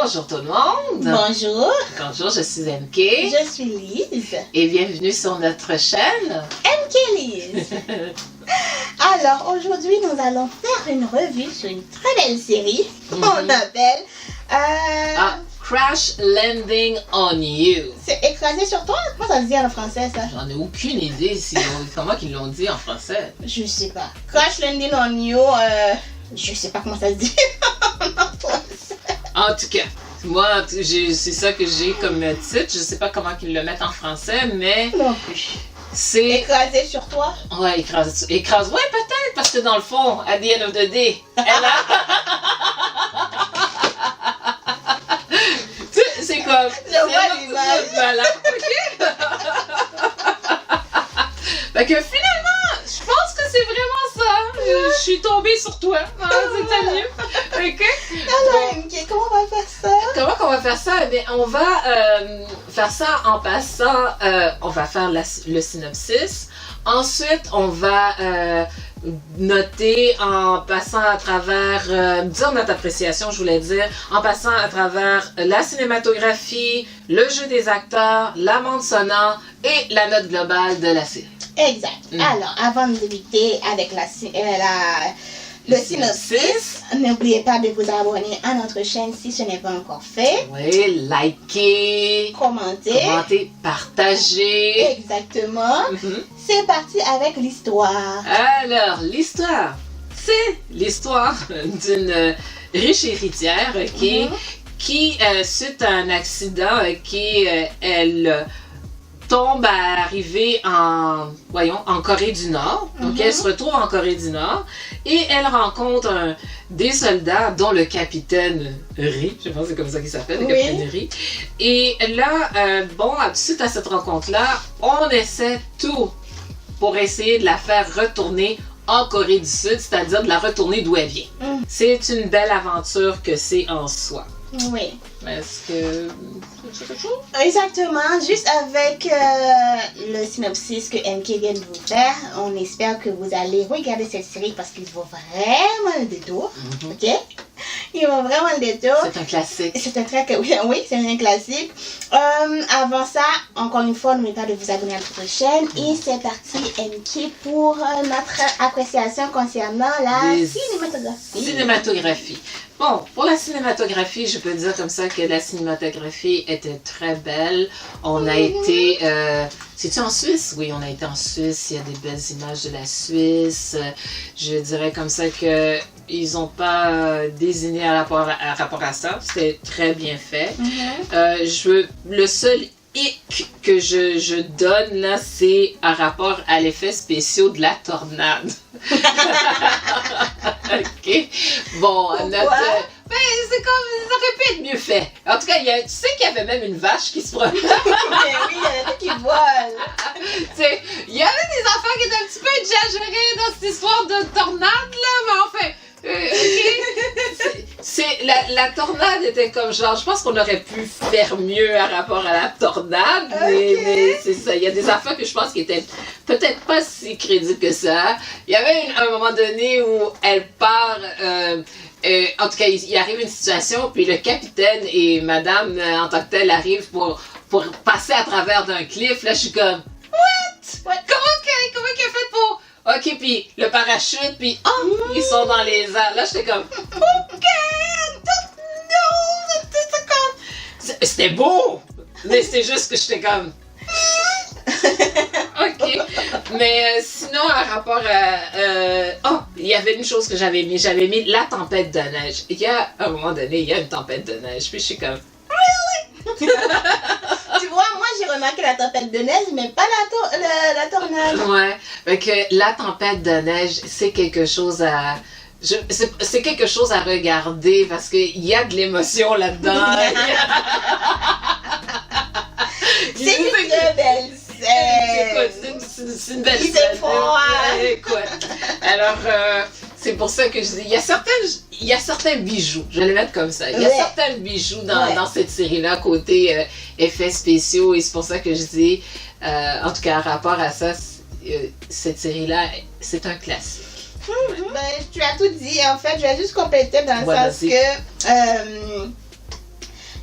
Bonjour tout le monde. Bonjour. Bonjour, je suis MK. Je suis Lise. Et bienvenue sur notre chaîne. MK Lise. Alors, aujourd'hui, nous allons faire une revue sur une très belle série qu'on appelle... Crash Landing on You. C'est écrasé sur toi? Comment ça se dit en français, ça? J'en ai aucune idée comment ils l'ont dit en français. Je sais pas. Crash Landing on You, je sais pas comment ça se dit en français. En tout cas, moi, c'est ça que j'ai comme titre. Je sais pas comment ils le mettent en français, mais... Non plus. C'est... Écrasé sur toi? Ouais, écrase. Ouais, peut-être, parce que dans le fond, at the end of the day, elle a... C'est comme... Je vois l'image. Voilà, ok? Fait que finalement, je pense que c'est vraiment ça. Je suis tombée sur toi. C'était mieux. Ok? Alors, MK, comment on va faire ça? Comment qu'on va faire ça? Eh bien, on va faire ça en passant, on va faire le synopsis. Ensuite, on va noter en passant à travers, dire notre appréciation, je voulais dire, en passant à travers la cinématographie, le jeu des acteurs, la bande sonore et la note globale de la série. Exact. Alors, avant de débuter avec le synopsis, n'oubliez pas de vous abonner à notre chaîne si ce n'est pas encore fait. Oui, likez, Commentez, partagez. Exactement. C'est parti avec l'histoire. Alors, l'histoire, c'est l'histoire d'une riche héritière qui, suite à un accident, elle tombe à arriver en Corée du Nord. Donc, elle se retrouve en Corée du Nord et elle rencontre des soldats, dont le capitaine Ri, je pense que c'est comme ça qu'il s'appelle, le capitaine Ri. Et là, suite à cette rencontre-là, on essaie tout pour essayer de la faire retourner en Corée du Sud, c'est-à-dire de la retourner d'où elle vient. C'est une belle aventure que c'est en soi. Oui. Est-ce que c'est quelque chose? Exactement. Juste avec le synopsis que MK vient de vous faire, on espère que vous allez regarder cette série parce qu'il vaut vraiment le détour. Ok? Il vaut vraiment le détour. C'est un classique. C'est un très... Oui, c'est un classique. Avant ça, encore une fois, n'oubliez pas de vous abonner à notre chaîne. Et c'est parti, MK, pour notre appréciation concernant la cinématographie. Bon, pour la cinématographie, je peux dire comme ça que la cinématographie était très belle. On a été... c'est-tu en Suisse? Oui, on a été en Suisse. Il y a des belles images de la Suisse. Je dirais comme ça que ils n'ont pas désigné à rapport à ça. C'était très bien fait. Le seul hic que je donne là, c'est à rapport à l'effet spéciaux de la tornade. Ok. Bon, c'est comme, ça aurait pu être mieux fait. En tout cas, tu sais qu'il y avait même une vache qui se promenait. Mais oui, il y en a qui volent. Il y avait des enfants qui étaient un petit peu exagérés dans cette histoire de tornade, là, mais enfin... la tornade était comme genre, je pense qu'on aurait pu faire mieux à rapport à la tornade, mais c'est ça, il y a des affaires que je pense qui étaient peut-être pas si crédibles que ça. Il y avait un moment donné où elle part, en tout cas il arrive une situation, puis le capitaine et madame en tant que telle arrivent pour passer à travers d'un cliff, là je suis comme, what? Comment qu'elle a fait pour... Ok, puis le parachute, puis ils sont dans les airs. Là, j'étais comme, ok, non, c'était beau, mais c'est juste que j'étais comme, ok. Mais sinon, à rapport à, il y avait une chose que j'avais mis la tempête de neige. Il y a, à un moment donné, il y a une tempête de neige, puis je suis comme, really? Tu vois, moi j'ai remarqué la tempête de neige, mais pas la tornade. Ouais, fait que la tempête de neige, c'est quelque chose à... c'est quelque chose à regarder parce qu'il y a de l'émotion là-dedans. C'est une très belle scène. C'est une belle scène. Écoute, alors... c'est pour ça que je dis, il y a certains bijoux, je vais les mettre comme ça, il y a certains bijoux dans cette série-là, côté effets spéciaux, et c'est pour ça que je dis, en tout cas, en rapport à ça, cette série-là, c'est un classique. Ben, tu as tout dit, en fait, je vais juste compléter dans le sens que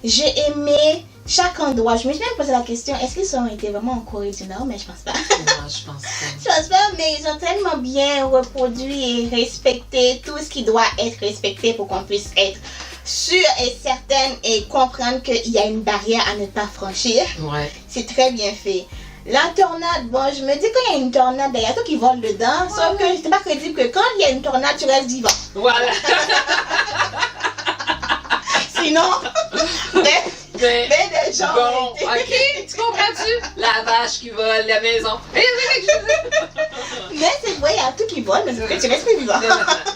j'ai aimé chaque endroit. Je me suis même posé la question, est-ce qu'ils ont été vraiment en Corée du Nord? Mais je pense pas. Non, je pense pas. Je pense pas, mais ils ont tellement bien reproduit et respecté tout ce qui doit être respecté pour qu'on puisse être sûre et certaine et comprendre qu'il y a une barrière à ne pas franchir. Ouais. C'est très bien fait. La tornade, bon, je me dis qu'il y a une tornade, il y a tout qui vole dedans, sauf que je n'étais pas crédible que quand il y a une tornade, tu restes vivant. Voilà. Sinon, mais des gens. Bon, ok, tu comprends-tu? La vache qui vole, la maison. Mais c'est vrai, il y a tout qui vole, mais c'est que tu restes vivant.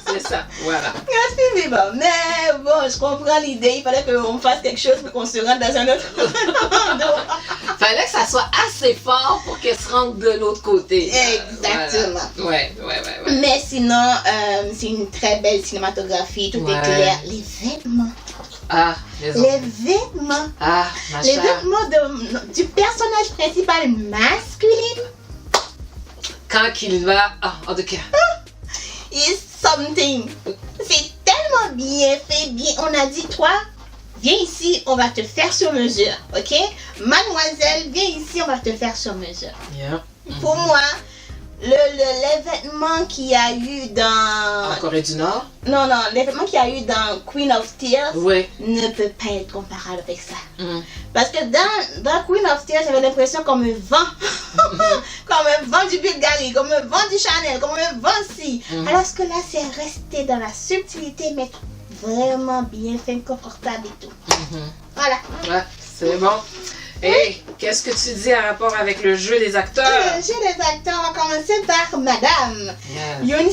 C'est ça, voilà. Tu restes vivant. Mais bon, je comprends l'idée, il fallait qu'on fasse quelque chose pour qu'on se rende dans un autre endroit. Fallait que ça soit assez fort pour qu'elle se rende de l'autre côté. Exactement. Voilà. Ouais. Mais sinon, c'est une très belle cinématographie, tout est clair. Les vêtements. Ah, les vêtements. Ah, ma les chère. vêtements du personnage principal masculin. Quand il va... Ah, en tout cas. Is something. C'est tellement bien fait, bien. On a dit, toi, viens ici, on va te faire sur mesure, ok? Mademoiselle, viens ici, on va te faire sur mesure. Yeah. Pour moi, l'événement qu'il y a eu dans... En Corée du Nord? Non, l'événement qu'il y a eu dans Queen of Tears Oui. ne peut pas être comparable avec ça. Parce que dans Queen of Tears, j'avais l'impression qu'on me vend. Qu'on me vend du Bulgari, qu'on me vend du Chanel, qu'on me vend ci. Alors que là, c'est resté dans la subtilité, mais vraiment bien fait, confortable et tout. Voilà. Ouais, c'est bon. Et qu'est-ce que tu dis en rapport avec le jeu des acteurs? Le jeu des acteurs, on va commencer par Madame. Yes. Yoon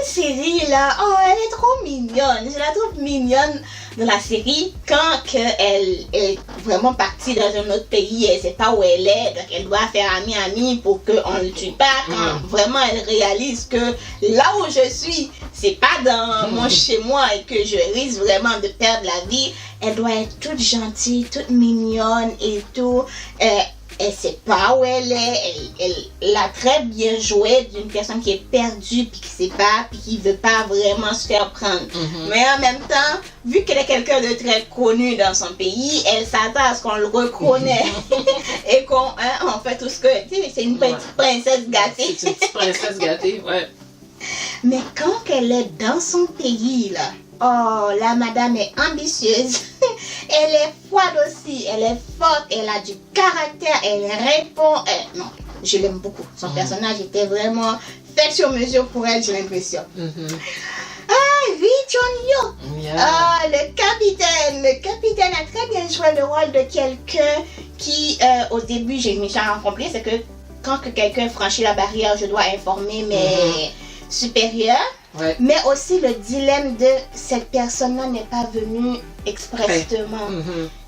Seri là, oh, elle est trop mignonne. Je la trouve mignonne dans la série quand elle est vraiment partie dans un autre pays, elle ne sait pas où elle est, donc elle doit faire ami pour qu'on ne le tue pas. Quand vraiment elle réalise que là où je suis, c'est pas dans mon chez moi et que je risque vraiment de perdre la vie, elle doit être toute gentille, toute mignonne et tout. Elle sait pas où elle est, elle a très bien joué d'une personne qui est perdue, puis qui sait pas, puis qui veut pas vraiment se faire prendre. Mais en même temps, vu qu'elle est quelqu'un de très connu dans son pays, elle s'attend à ce qu'on le reconnaît et qu'on fait tout ce que... Tu sais, c'est une petite princesse gâtée. C'est une petite princesse gâtée, ouais. Mais quand elle est dans son pays, là, oh, la madame est ambitieuse. Elle est froide aussi. Elle est forte. Elle a du caractère. Elle répond. Non, je l'aime beaucoup. Son personnage était vraiment fait sur mesure pour elle, j'ai l'impression. Ah, Lee Chun-yo. Yeah. Ah, le capitaine. Le capitaine a très bien joué le rôle de quelqu'un qui, au début, j'ai mis ça en complet. C'est que quand quelqu'un franchit la barrière, je dois informer mes supérieurs. Ouais. Mais aussi le dilemme de cette personne-là n'est pas venue expressément.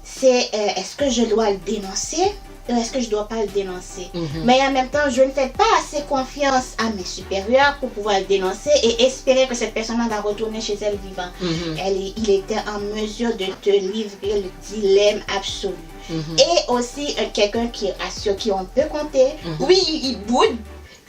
C'est est-ce que je dois le dénoncer ou est-ce que je ne dois pas le dénoncer? Mais en même temps, je ne fais pas assez confiance à mes supérieurs pour pouvoir le dénoncer et espérer que cette personne-là va retourner chez elle vivant. Il était en mesure de te livrer le dilemme absolu. Et aussi quelqu'un sur qui on peut compter. Oui, il boude.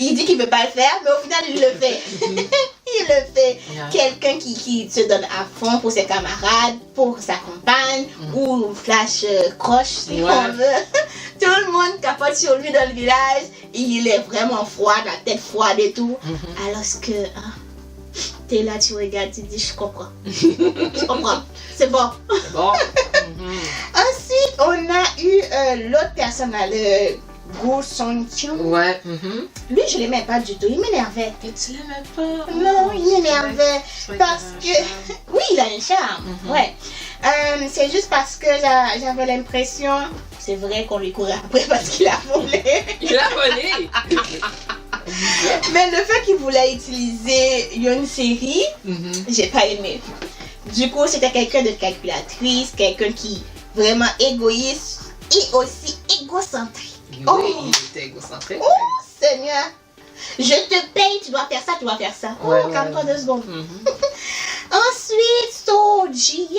Il dit qu'il ne veut pas le faire, mais au final, il le fait. Il le fait. Quelqu'un qui se donne à fond pour ses camarades, pour sa compagne, ou flash croche, si on veut. Tout le monde capote sur lui dans le village. Il est vraiment froid, la tête froide et tout. Alors que, t'es là, tu regardes, tu dis, je comprends. Je comprends. C'est bon. C'est bon. Ensuite, on a eu l'autre personne, le Go Song-kyung. Ouais. Lui, je l'aimais pas du tout. Il m'énervait. Et tu l'aimais pas? Non, il m'énervait. Parce que... Oui, il a un charme. Ouais. C'est juste parce que j'avais l'impression... C'est vrai qu'on lui courait après parce qu'il a volé. Il a volé. Mais le fait qu'il voulait utiliser Yoon Seri, j'ai pas aimé. Du coup, c'était quelqu'un de calculatrice, quelqu'un qui vraiment égoïste et aussi égocentrique. Oui, il était égocentrique. Oh, Seigneur! Je te paye, tu dois faire ça, tu dois faire ça. Ouais, oh, calme-toi 2 secondes. Ensuite, So Ji-hye,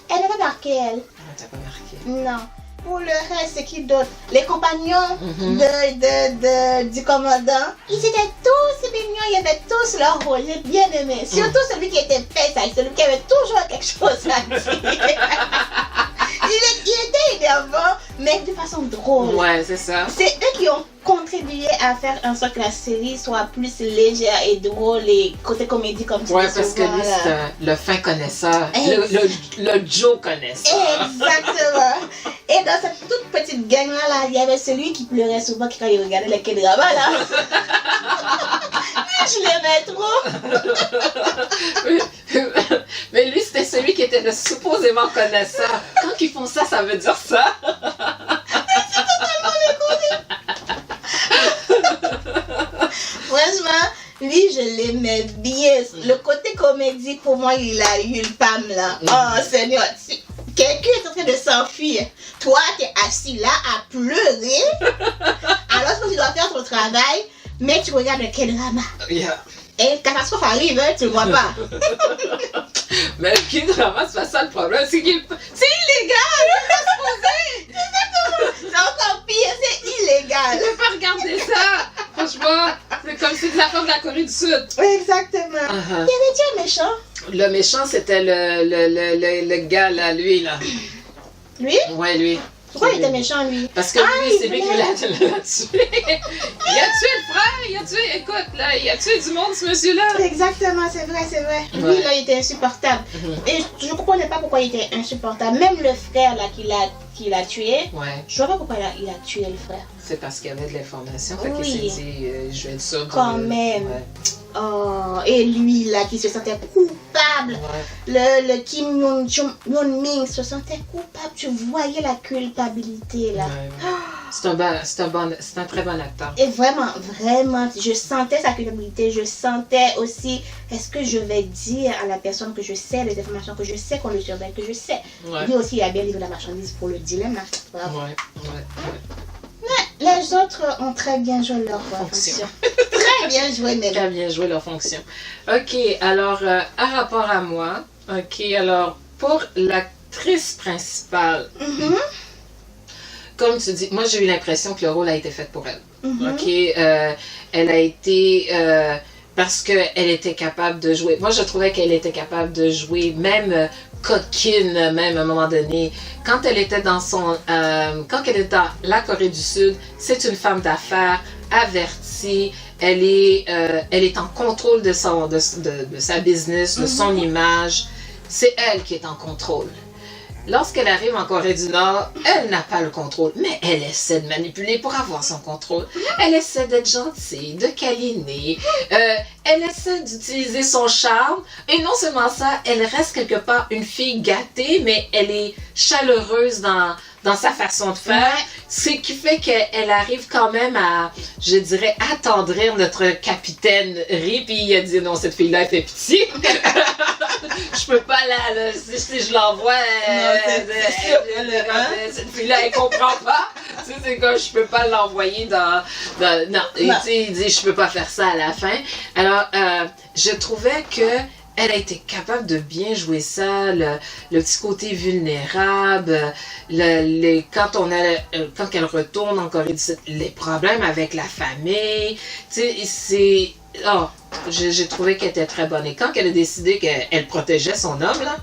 elle n'a pas marqué, elle. Ah, t'as pas marqué. Non. pour le reste, c'est qui d'autre? Les compagnons du commandant, ils étaient tous mignons, ils avaient tous leur rôle, j'ai bien aimé. Surtout celui qui était fait, celui qui avait toujours quelque chose à dire. Il était énervant, mais de façon drôle. Ouais, c'est ça. C'est eux qui ont contribué à faire en sorte que la série soit plus légère et drôle et côté comédie comme tu dis. Ouais, parce que lui, c'est le fin connaisseur. Le Joe connaisseur. Exactement. Et dans cette toute petite gang-là, il y avait celui qui pleurait souvent quand il regardait les K-dramas, là. Je l'aimais trop. Mais lui, c'était celui qui était le supposément connaisseur. Quand ils font ça, ça veut dire ça. Franchement, lui, je l'aimais bien. Le côté comédie, pour moi, il a eu le PAM là. Oh Seigneur, quelqu'un est en train de s'enfuir. Toi, t'es assis là à pleurer. Alors que tu dois faire ton travail, mais tu regardes le K-drama. Yeah. Et catastrophe arrive, hein, tu le vois pas. Mais le K-drama, c'est pas ça le problème. C'est illégal. Il est supposé. Exactement. C'est encore pire, c'est illégal. Je peux pas regarder ça. Franchement, c'est comme si c'était la de la Corée du Sud. Exactement. Il y avait-tu un méchant? Le méchant, c'était le gars là, lui là. Lui? Ouais, lui. Pourquoi il était méchant, lui? Parce que lui, c'est lui qui l'a tué. Il a tué le frère, il a tué, écoute, là, il a tué du monde, ce monsieur-là. Exactement, c'est vrai, c'est vrai. Lui, là, il était insupportable. Et je ne comprenais pas pourquoi il était insupportable. Même le frère, là, qui l'a tué, je ne vois pas pourquoi il a tué le frère. C'est parce qu'il y avait de l'information, fait qu'il s'est dit, je vais être sûr. Quand même. Ouais. Oh, et lui, là, qui se sentait coupable. Le Kim Yoon-min se sentait coupable. Tu voyais la culpabilité, là. C'est un très bon acteur. Et vraiment, vraiment, je sentais sa culpabilité. Je sentais aussi, est-ce que je vais dire à la personne que je sais, les informations que je sais, qu'on le surveille, que je sais. Lui aussi, il a bien livré la marchandise pour le dilemme, là. Bravo. Mais les autres ont très bien joué leur fonction. Très bien joué, Nelly. Très bien joué leur fonction. Ok, alors, à rapport à moi, alors, pour l'actrice principale, comme tu dis, moi j'ai eu l'impression que le rôle a été fait pour elle. Elle a été... parce qu'elle était capable de jouer. Moi, je trouvais qu'elle était capable de jouer, même coquine, même à un moment donné. Quand elle était dans quand elle est dans la Corée du Sud, c'est une femme d'affaires avertie. Elle est en contrôle de sa business, de son image. C'est elle qui est en contrôle. Lorsqu'elle arrive en Corée du Nord, elle n'a pas le contrôle, mais elle essaie de manipuler pour avoir son contrôle. Elle essaie d'être gentille, de câliner, elle essaie d'utiliser son charme, et non seulement ça, elle reste quelque part une fille gâtée, mais elle est chaleureuse dans sa façon de faire, ce qui fait qu'elle arrive quand même à, je dirais, attendrir notre capitaine Ri, puis il a dit non, cette fille-là, elle fait pitié. Je peux pas si je l'envoie, cette fille-là, elle comprend pas. Tu sais, c'est comme, je peux pas l'envoyer non. Il dit, je peux pas faire ça à la fin. Alors, je trouvais que elle a été capable de bien jouer ça, le petit côté vulnérable, quand elle retourne en Corée du Sud, les problèmes avec la famille, tu sais, j'ai trouvé qu'elle était très bonne. Et quand elle a décidé qu'elle protégeait son homme, là,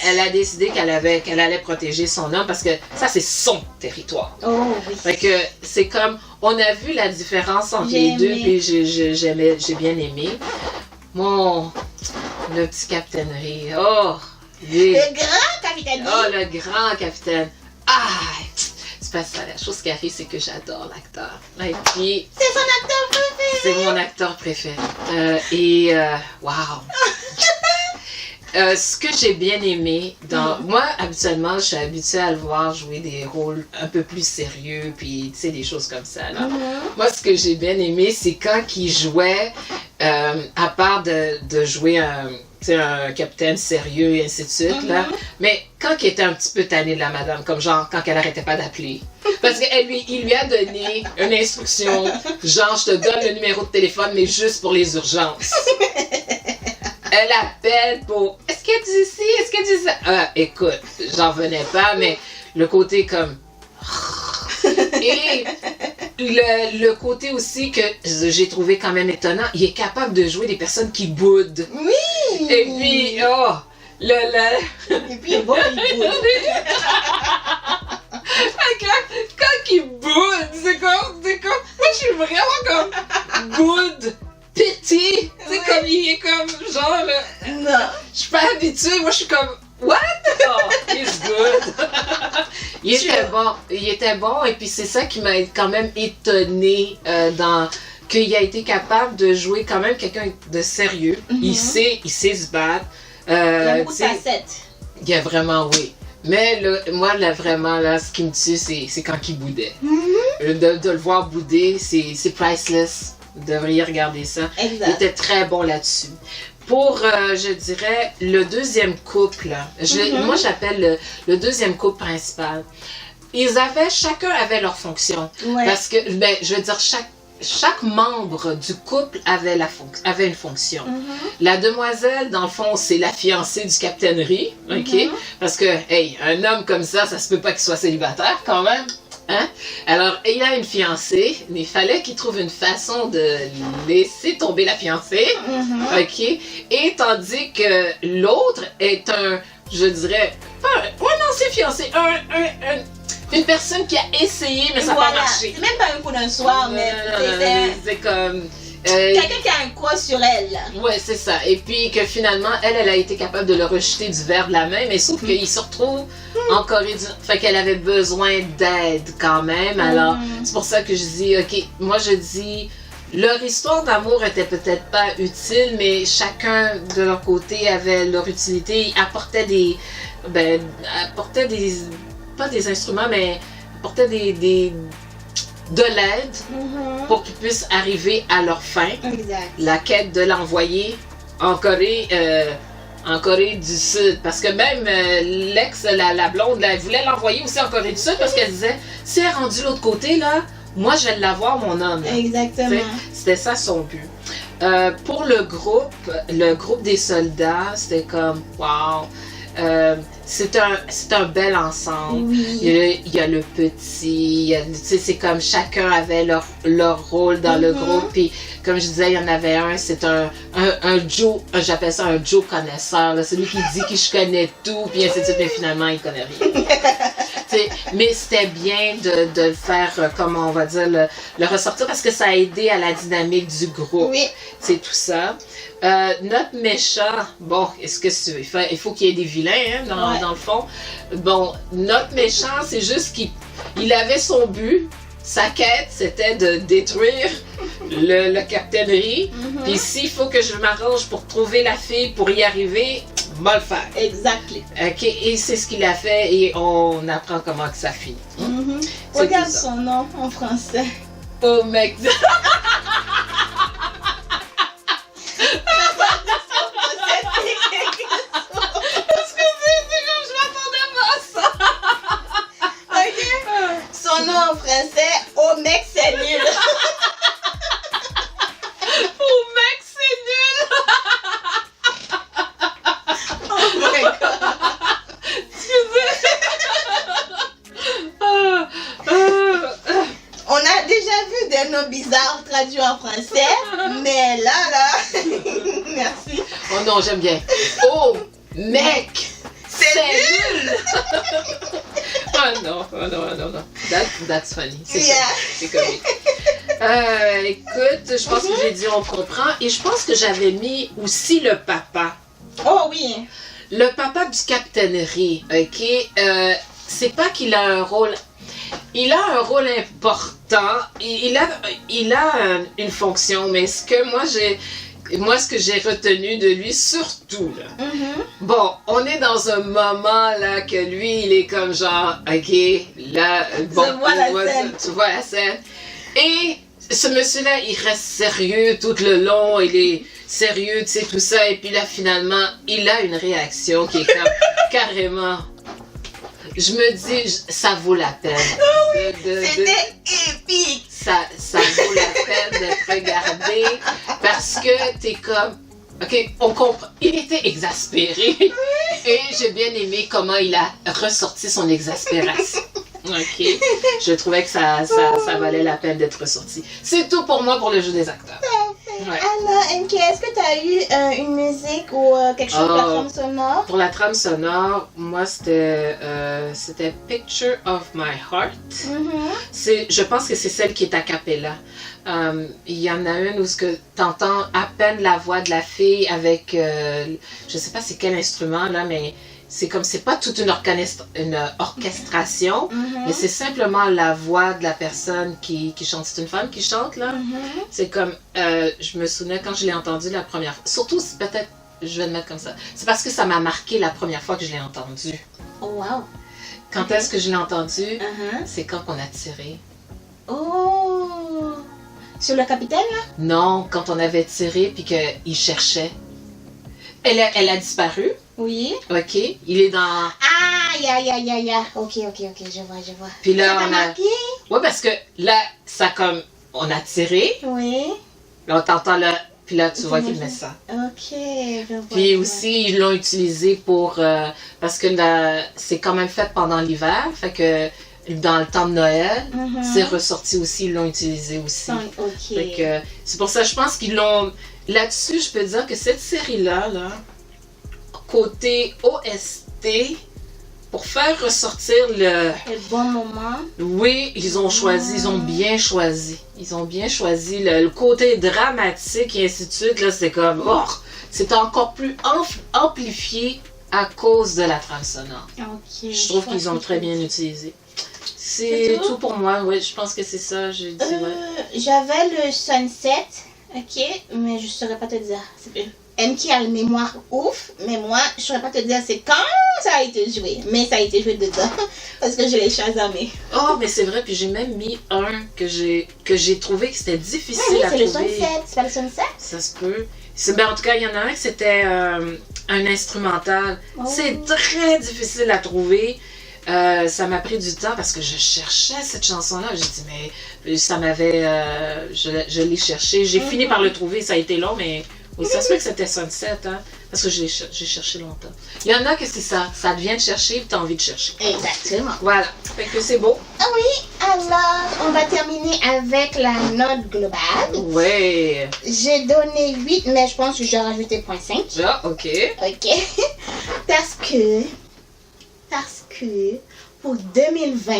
elle a décidé qu'elle allait protéger son homme parce que ça, c'est son territoire. Oh oui. Fait que c'est comme, on a vu la différence entre les deux, puis j'ai bien aimé. Le petit capitaine Ri. Le grand capitaine Ri. Oh, le grand capitaine. C'est pas ça. La chose qui arrive, c'est que j'adore l'acteur. Et puis, c'est son acteur préféré. C'est mon acteur préféré. Wow. Ce que j'ai bien aimé, moi, habituellement, je suis habituée à le voir jouer des rôles un peu plus sérieux, puis tu sais, des choses comme ça. Là. Moi, ce que j'ai bien aimé, c'est quand il jouait, à part de jouer un capitaine sérieux et ainsi de suite, là, mais quand il était un petit peu tanné de la madame, comme genre quand elle arrêtait pas d'appeler. Parce qu'il lui a donné une instruction, genre, je te donne le numéro de téléphone, mais juste pour les urgences. elle appelle pour est-ce qu'elle dit ci, est-ce qu'elle dit ça? Écoute, j'en revenais pas, mais le côté comme. Et le côté aussi que j'ai trouvé quand même étonnant, il est capable de jouer des personnes qui boudent. Oui! Et puis, Et puis, bon, il boude. Quand il boude, c'est comme. Moi, je suis vraiment comme. Boude, petit. C'est comme, il est comme, genre. Non. Je suis pas habituée. Moi, je suis comme. What? Oh, he's good. Il était bon, et puis c'est ça qui m'a quand même étonnée qu'il a été capable de jouer quand même quelqu'un de sérieux. Mm-hmm. Il sait se battre. Il y a beaucoup de facettes. Il y a vraiment, oui. Mais moi, là, vraiment, là, ce qui me tue, c'est quand il boudait. Mm-hmm. De le voir bouder, c'est priceless. Vous devriez regarder ça. Exact. Il était très bon là-dessus. Pour, je dirais, le deuxième couple, moi j'appelle le deuxième couple principal, chacun avait leur fonction. Ouais. Parce que, je veux dire, chaque membre du couple avait une fonction. Mm-hmm. La demoiselle, dans le fond, c'est la fiancée du Captain Ri, OK? Mm-hmm. Parce que, hey, un homme comme ça se peut pas qu'il soit célibataire quand même. Hein? Alors, il a une fiancée, mais il fallait qu'il trouve une façon de laisser tomber la fiancée, mm-hmm. OK? Et tandis que l'autre est je dirais, pas un ancien fiancé, une personne qui a essayé, mais ça n'a pas marché. C'est même pas un coup d'un soir, mais c'est comme... quelqu'un qui a un croix sur elle. Ouais, c'est ça. Et puis que finalement, elle a été capable de le rejeter du verre de la main, mais sauf qu'il se retrouve en Corée du Nord. Fait qu'elle avait besoin d'aide quand même. Alors, c'est pour ça que je dis, OK, moi je dis, leur histoire d'amour était peut-être pas utile, mais chacun de leur côté avait leur utilité. Ils apportaient pas des instruments, mais apportaient de l'aide pour qu'ils puissent arriver à leur fin. Exact. La quête de l'envoyer en Corée du Sud. Parce que même la blonde, elle voulait l'envoyer aussi en Corée du Sud parce qu'elle disait, si elle est rendue de l'autre côté, là, moi je vais l'avoir, mon homme. Là. Exactement. C'était ça son but. Pour le groupe des soldats, c'était comme, wow. C'est un bel ensemble. Oui. Il y a le petit, c'est comme chacun avait leur rôle dans le groupe. Puis, comme je disais, il y en avait un, c'est un Joe, j'appelle ça un Joe connaisseur. Là, celui qui dit que je connais tout, puis ainsi de suite, mais finalement, il connaît rien. Mais c'était bien de le faire, comment on va dire, le ressortir parce que ça a aidé à la dynamique du groupe. Oui. C'est tout ça. Notre méchant, bon, il faut qu'il y ait des vilains dans le fond. Bon, notre méchant, c'est juste qu'il avait son but. Sa quête, c'était de détruire le Captain Ri. Puis s'il faut que je m'arrange pour trouver la fille pour y arriver, va le faire. Exactement. OK, et c'est ce qu'il a fait et on apprend comment que ça finit. Regarde son nom en français. Oh mec. Son nom en français, oh mec, c'est nul. Oh mec, c'est nul. Oh my god. Excusez. On a déjà vu des noms bizarres traduits en français, mais là, merci. Oh non, j'aime bien. Oh mec, c'est nul. Oh non. That's funny. C'est comique. Écoute, je pense que j'ai dit on comprend. Et je pense que j'avais mis aussi le papa. Oh oui. Le papa du Captain Ri, OK? C'est pas qu'il a un rôle... Il a un rôle important. Il a une fonction, mais ce que j'ai retenu de lui, surtout, là. Bon, on est dans un moment, là, que lui, il est comme genre, OK, là, bon, tu vois la scène. Et ce monsieur-là, il reste sérieux tout le long, il est sérieux, tu sais, tout ça. Et puis là, finalement, il a une réaction qui est comme, carrément... Je me dis, ça vaut la peine. Oh oui, c'était épique. Ça vaut la peine d'être regardé parce que t'es comme, OK, on comprend. Il était exaspéré. Et j'ai bien aimé comment il a ressorti son exaspération. OK. Je trouvais que ça valait la peine d'être ressorti. C'est tout pour moi pour le jeu des acteurs. Ouais. Alors, MK, est-ce que tu as eu une musique ou quelque chose pour la trame sonore? Pour la trame sonore, moi, c'était Picture of My Heart. Je pense que c'est celle qui est a cappella. Il y en a une où tu entends à peine la voix de la fille avec, je sais pas c'est quel instrument là, mais c'est comme, c'est pas toute une orchestration, mais c'est simplement la voix de la personne qui chante. C'est une femme qui chante là. C'est comme, je me souvenais quand je l'ai entendu la première fois. Surtout, peut-être, je vais le mettre comme ça. C'est parce que ça m'a marqué la première fois que je l'ai entendu. Oh wow! Quand est-ce que je l'ai entendu? C'est quand on a tiré. Oh! Sur le capitaine, là? Non, quand on avait tiré puis qu'il cherchait. Elle a disparu. Oui. OK. Il est dans... Ah, ya. Ok, je vois. Puis là, ça t'a marqué? Ouais, parce que là, ça comme... On a tiré. Oui. Là, on t'entend là... Puis là, tu vois qu'il met ça. Ok, je vois. Puis aussi, ils l'ont utilisé pour... parce que c'est quand même fait pendant l'hiver. Fait que... Dans le temps de Noël, c'est ressorti aussi, ils l'ont utilisé aussi. Ok. C'est pour ça, je pense qu'ils l'ont... Là-dessus, je peux dire que cette série-là, côté OST, pour faire ressortir le bon moment. Oui, ils ont choisi, ils ont bien choisi. Ils ont bien choisi le côté dramatique et ainsi de suite. Là, c'est comme... Oh, c'est encore plus amplifié à cause de la trame sonore. Ok. Je trouve qu'ils ont très bien utilisé. C'est tout pour moi, oui, je pense que c'est ça, j'ai dit, J'avais le Sunset, ok, mais je saurais pas te dire. MK a une mémoire ouf, mais moi, je saurais pas te dire c'est quand ça a été joué. Mais ça a été joué dedans, parce que je l'ai chasamé. Oh, mais c'est vrai, puis j'ai même mis un que j'ai trouvé que c'était difficile à trouver. Oui, c'est le Sunset, c'est pas le Sunset? Ça se peut. En tout cas, il y en a un que c'était un instrumental. C'est très difficile à trouver. Ça m'a pris du temps parce que je cherchais cette chanson-là. J'ai dit, mais ça m'avait... je l'ai cherché. J'ai fini par le trouver. Ça a été long, mais oui, ça se peut que c'était Sunset, hein, parce que j'ai cherché longtemps. Il y en a que c'est ça. Ça te vient de chercher et tu as envie de chercher. Exactement. Voilà. Fait que c'est beau. Ah oui, alors, on va terminer avec la note globale. Oui. J'ai donné 8, mais je pense que je vais rajouter 0.5. Ah, OK. OK. Parce que pour 2020,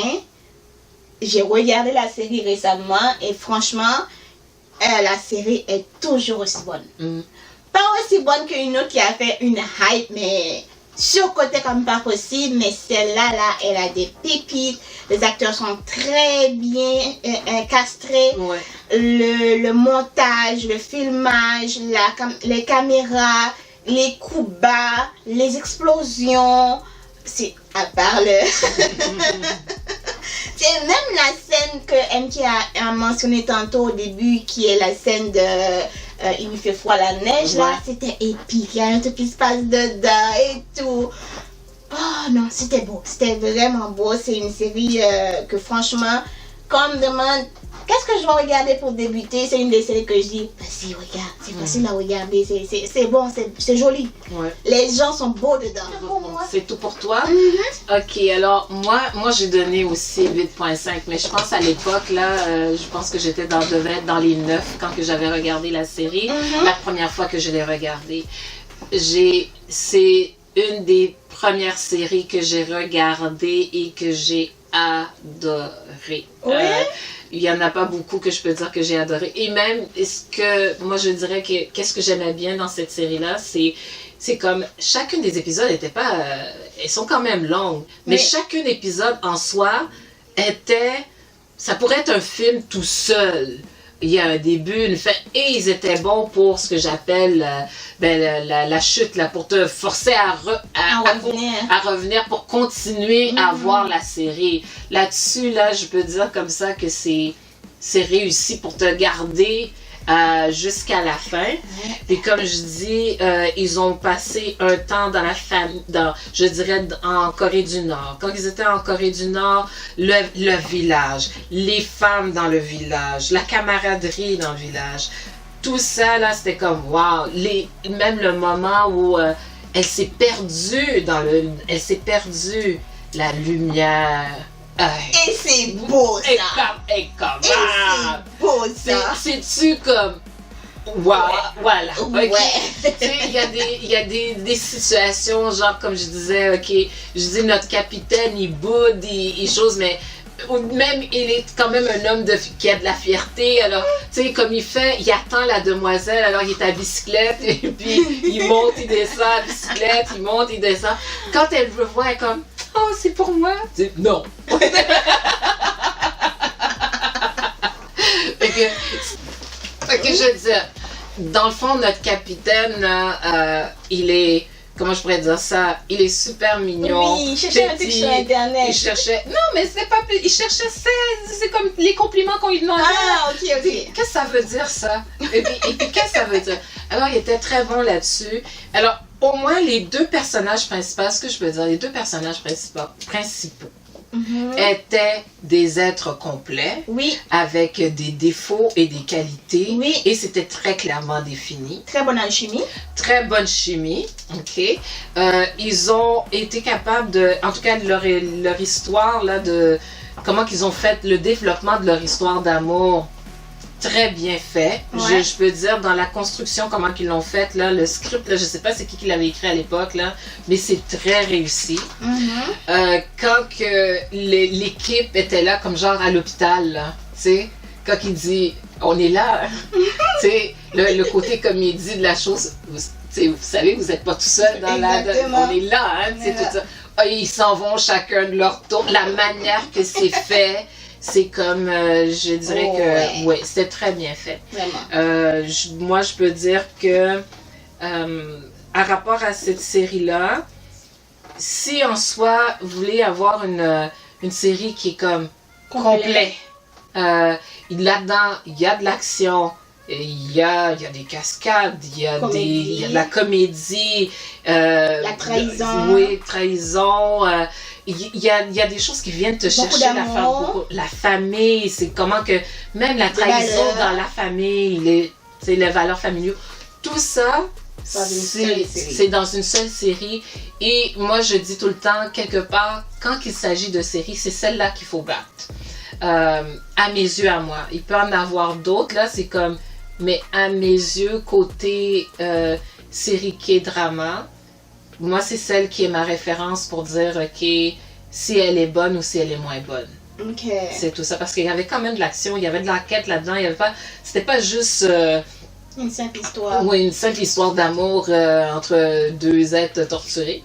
j'ai regardé la série récemment et franchement, la série est toujours aussi bonne. Pas aussi bonne qu'une autre qui a fait une hype, mais surcotée comme pas possible. Mais celle-là, elle a des pépites. Les acteurs sont très bien castrés. Ouais. Le montage, le filmage, les caméras, les coups bas, les explosions. C'est à part c'est même la scène que MK a mentionné tantôt au début, qui est la scène de il fait froid la neige, là, c'était épique. Il y a un truc qui se passe dedans et tout. Oh non, c'était beau. C'était vraiment beau. C'est une série que franchement, quand on me demande qu'est-ce que je vais regarder pour débuter, c'est une des séries que je dis, vas-y, regarde, c'est facile à regarder, c'est bon, c'est joli. Ouais. Les gens sont beaux dedans. C'est tout pour toi? Ok, alors moi j'ai donné aussi 8.5, mais je pense à l'époque, là, je pense que devais être dans les 9 quand que j'avais regardé la série, la première fois que je l'ai regardée. C'est une des premières séries que j'ai regardées et que j'ai adoré. Il n'y en a pas beaucoup que je peux dire que j'ai adoré. Et même, moi je dirais que qu'est-ce que j'aimais bien dans cette série-là, c'est comme chacune des épisodes n'était pas... elles sont quand même longues, mais chacun épisode en soi ça pourrait être un film tout seul. Il y a un début, une fin, et ils étaient bons pour ce que j'appelle la chute, là, pour te forcer à revenir pour continuer à voir la série. Là-dessus, là, je peux dire comme ça que c'est réussi pour te garder jusqu'à la fin. Puis comme je dis, ils ont passé un temps dans je dirais en Corée du Nord. Quand ils étaient en Corée du Nord, le village, les femmes dans le village, la camaraderie dans le village, tout ça, là, c'était comme, wow. Même le moment où elle s'est perdue elle s'est perdue, la lumière. Et c'est beau, ça. Et comme, c'est beau, ça. C'est-tu comme... Wow, voilà. Ouais. Tu sais, il y a des situations, genre, comme je disais, je dis notre capitaine, il boude, il chose, mais même, il est quand même un homme qui a de la fierté. Alors, tu sais, comme il attend la demoiselle, alors il est à bicyclette, et puis il monte, il descend à bicyclette, il monte, il descend. Quand elle le voit, elle est comme, oh, c'est pour moi. Non. Fait que je veux dire, dans le fond, notre capitaine, il est, comment je pourrais dire ça, il est super mignon. Oui, il cherchait un truc sur Internet. Il cherchait, non, mais c'est pas plus, il cherchait, c'est comme les compliments qu'on lui demandait. Ah, ok. Qu'est-ce que ça veut dire, ça? Et puis qu'est-ce que ça veut dire? Alors, il était très bon là-dessus. Alors, au moins, les deux personnages principaux, ce que je peux dire, les deux personnages principaux étaient des êtres complets, oui, avec des défauts et des qualités, oui, et c'était très clairement défini. Très bonne alchimie. Très bonne chimie, ok. Ils ont été capables de, en tout cas leur histoire là, de comment qu'ils ont fait le développement de leur histoire d'amour. Très bien fait. Ouais. Je peux dire dans la construction, comment qu'ils l'ont fait, là, le script, là, je sais pas c'est qui l'avait écrit à l'époque, là, mais c'est très réussi. Quand que l'équipe était là, comme genre à l'hôpital, là, tu sais, quand il dit, on est là, tu sais, le côté comédie de la chose, vous savez, vous n'êtes pas tout seul dans on est là, hein, tu sais, tout ça. Ah, ils s'en vont chacun de leur tour. La manière que c'est fait, c'est comme, je dirais que, ouais, c'était très bien fait. Vraiment. Moi, je peux dire que, à rapport à cette série-là, si en soi, vous voulez avoir une série qui est comme complet, là-dedans, il y a de l'action, il y a des cascades, il y a de la comédie, la trahison. Oui, trahison. Il y a des choses qui viennent te chercher la famille, c'est comment que même la trahison dans la famille, les valeurs familiales, tout ça, c'est dans une seule série. Et moi, je dis tout le temps, quelque part, quand il s'agit de séries, c'est celle-là qu'il faut battre. À mes yeux, à moi. Il peut en avoir d'autres, là, c'est comme, mais à mes yeux, côté série K-drama, moi, c'est celle qui est ma référence pour dire, OK, si elle est bonne ou si elle est moins bonne. OK. C'est tout ça. Parce qu'il y avait quand même de l'action, il y avait de l'enquête là-dedans. C'était pas juste... une simple histoire. Oui, une simple histoire d'amour entre deux êtres torturés.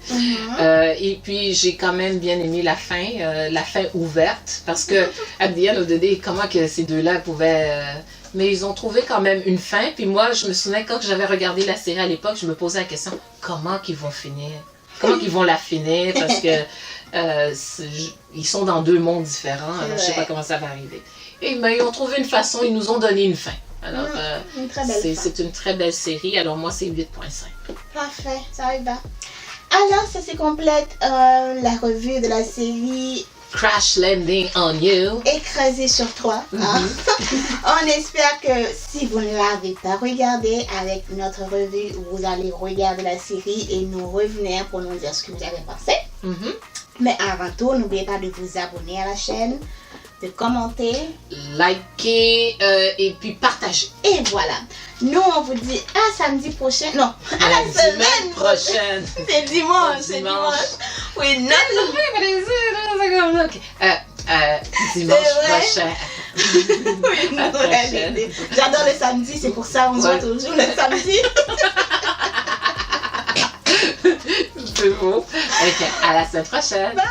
Et puis, j'ai quand même bien aimé la fin ouverte. Parce que, à the end of the day, comment que ces deux-là pouvaient... mais ils ont trouvé quand même une fin. Puis moi, je me souviens, quand j'avais regardé la série à l'époque, je me posais la question, comment qu'ils vont finir? Comment qu'ils vont la finir? Parce que ils sont dans deux mondes différents. Alors, je sais pas comment ça va arriver. Et ben, ils ont trouvé une façon, ils nous ont donné une fin. Alors, c'est une très belle série. Alors, moi, c'est 8.5. Parfait, ça va. Alors, ça se complète la revue de la série Crash Landing on You. Écrasé sur toi. Hein? On espère que si vous ne l'avez pas regardé, avec notre revue, vous allez regarder la série et nous revenir pour nous dire ce que vous avez pensé. Mais avant tout, n'oubliez pas de vous abonner à la chaîne, de commenter, liker et puis partager. Et voilà. Nous, on vous dit à samedi prochain. Non, à la semaine prochaine. C'est dimanche. C'est dimanche. Oui, non. Dimanche prochain. Oui, j'adore le samedi, c'est pour ça on se voit toujours le samedi. C'est beau. Ok, à la semaine prochaine. Bye.